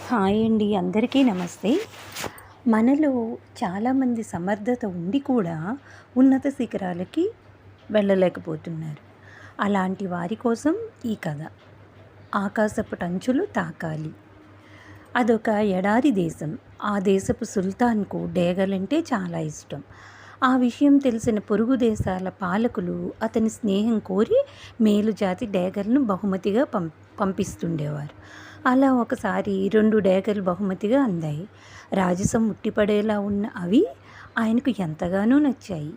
Hi అండి. అందరికీ నమస్తే. మనలో చాలామంది సమర్థత ఉండి కూడా ఉన్నత శిఖరాలకి వెళ్ళలేకపోతున్నారు. అలాంటి వారి కోసం ఈ కథ. ఆకాశపు టంచులు తాకాలి. అదొక ఎడారి దేశం. ఆ దేశపు సుల్తాన్‌కు డేగలంటే చాలా ఇష్టం. ఆ విషయం తెలిసిన పొరుగు దేశాల పాలకులు అతని స్నేహం కోరి మేలుజాతి డేగలను బహుమతిగా పంపిస్తుండేవారు. అలా ఒకసారి 2 డేగలు బహుమతిగా అందాయి. రాజసం ఉట్టిపడేలా ఉన్న అవి ఆయనకు ఎంతగానో నచ్చాయి.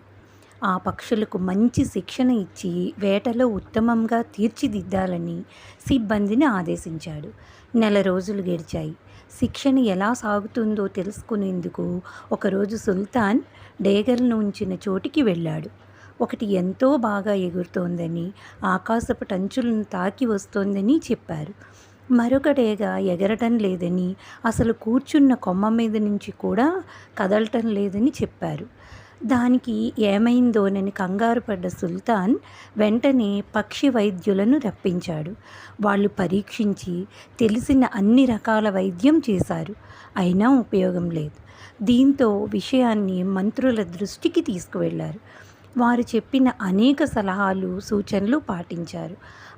ఆ పక్షులకు మంచి శిక్షణ ఇచ్చి వేటలో ఉత్తమంగా తీర్చిదిద్దాలని సిబ్బందిని ఆదేశించాడు. నెల రోజులు గడిచాయి. శిక్షణ ఎలా సాగుతుందో తెలుసుకునేందుకు ఒకరోజు సుల్తాన్ డేగలను ఉంచిన చోటికి వెళ్ళాడు. ఒకటి ఎంతో బాగా ఎగురుతోందని, ఆకాశపు టంచులను తాకి వస్తోందని చెప్పారు. మరొక డేగ ఎగరటం లేదని, అసలు కూర్చున్న కొమ్మ మీద నుంచి కూడా కదలటం లేదని చెప్పారు. దానికి ఏమైందోనని కంగారు పడ్డ సుల్తాన్ వెంటనే పక్షి వైద్యులను రప్పించాడు. వాళ్ళు పరీక్షించి తెలిసిన అన్ని రకాల వైద్యం చేశారు. అయినా ఉపయోగం లేదు. దీంతో విషయాన్ని మంత్రుల దృష్టికి తీసుకువెళ్లారు. వారు చెప్పిన అనేక సలహాలు, సూచనలు పాటించారు.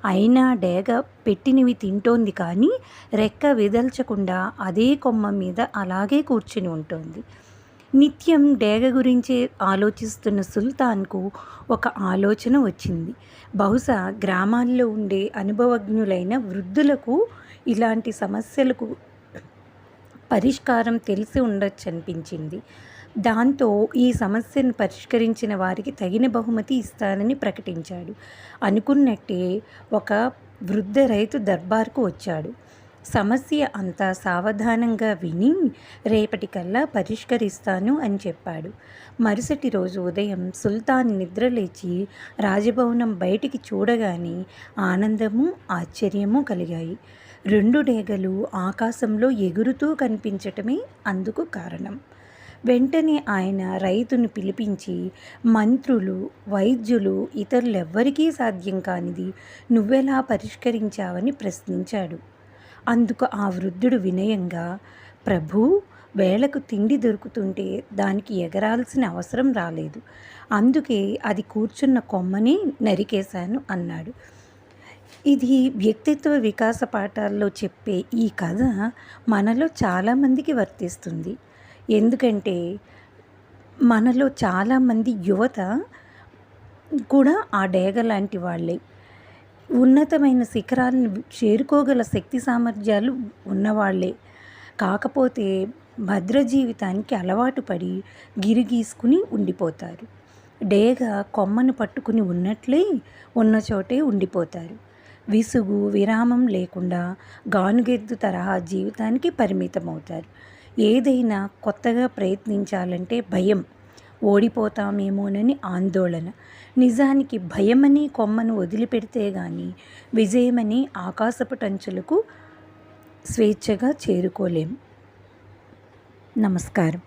అయినా డేగ పెట్టినవి తింటోంది కానీ రెక్క విదల్చకుండా అదే కొమ్మ మీద అలాగే కూర్చుని ఉంటుంది. నిత్యం డేగ గురించే ఆలోచిస్తున్న సుల్తాన్కు ఒక ఆలోచన వచ్చింది. బహుశా గ్రామాల్లో ఉండే అనుభవజ్ఞులైన వృద్ధులకు ఇలాంటి సమస్యలకు పరిష్కారం తెలిసి ఉండొచ్చనిపించింది. దాంతో ఈ సమస్యను పరిష్కరించిన వారికి తగిన బహుమతి ఇస్తానని ప్రకటించాడు. అనుకున్నట్టే ఒక వృద్ధ రైతు దర్బార్కు వచ్చాడు. సమస్య అంతా సావధానంగా విని రేపటికల్లా పరిష్కరిస్తాను అని చెప్పాడు. మరుసటి రోజు ఉదయం సుల్తాన్ నిద్రలేచి రాజభవనం బయటికి చూడగానే ఆనందము, ఆశ్చర్యము కలిగాయి. 2 డేగలు ఆకాశంలో ఎగురుతూ కనిపించటమే అందుకు కారణం. వెంటనే ఆయన రైతును పిలిపించి, మంత్రులు, వైద్యులు, ఇతరులెవ్వరికీ సాధ్యం కానిది నువ్వెలా పరిష్కరించావని ప్రశ్నించాడు. అందుకు ఆ వృద్ధుడు వినయంగా, ప్రభూ, వేళకు తిండి దొరుకుతుంటే దానికి ఎగరాల్సిన అవసరం రాలేదు. అందుకే అది కూర్చున్న కొమ్మనే నరికేశాను అన్నాడు. ఇది వ్యక్తిత్వ వికాస పాఠాల్లో చెప్పే ఈ కథ మనలో చాలామందికి వర్తిస్తుంది. ఎందుకంటే మనలో చాలామంది యువత కూడా ఆ డేగ లాంటి వాళ్ళే. ఉన్నతమైన శిఖరాలను చేరుకోగల శక్తి సామర్థ్యాలు ఉన్నవాళ్లే. కాకపోతే భద్ర జీవితానికి అలవాటు పడి గిరిగీసుకుని ఉండిపోతారు. డేగ కొమ్మను పట్టుకుని ఉన్నట్లే ఉన్న చోటే ఉండిపోతారు. విసుగు, విరామం లేకుండా గానుగెద్దు తరహా జీవితానికి పరిమితమవుతారు. ఏదైనా కొత్తగా ప్రయత్నించాలంటే భయం, ఓడిపోతామేమోనని ఆందోళన. నిజానికి భయమని కొమ్మను వదిలిపెడితే గాని విజయమని ఆకాశపు టంచులకు స్వేచ్ఛగా చేరుకోలేం. నమస్కారం.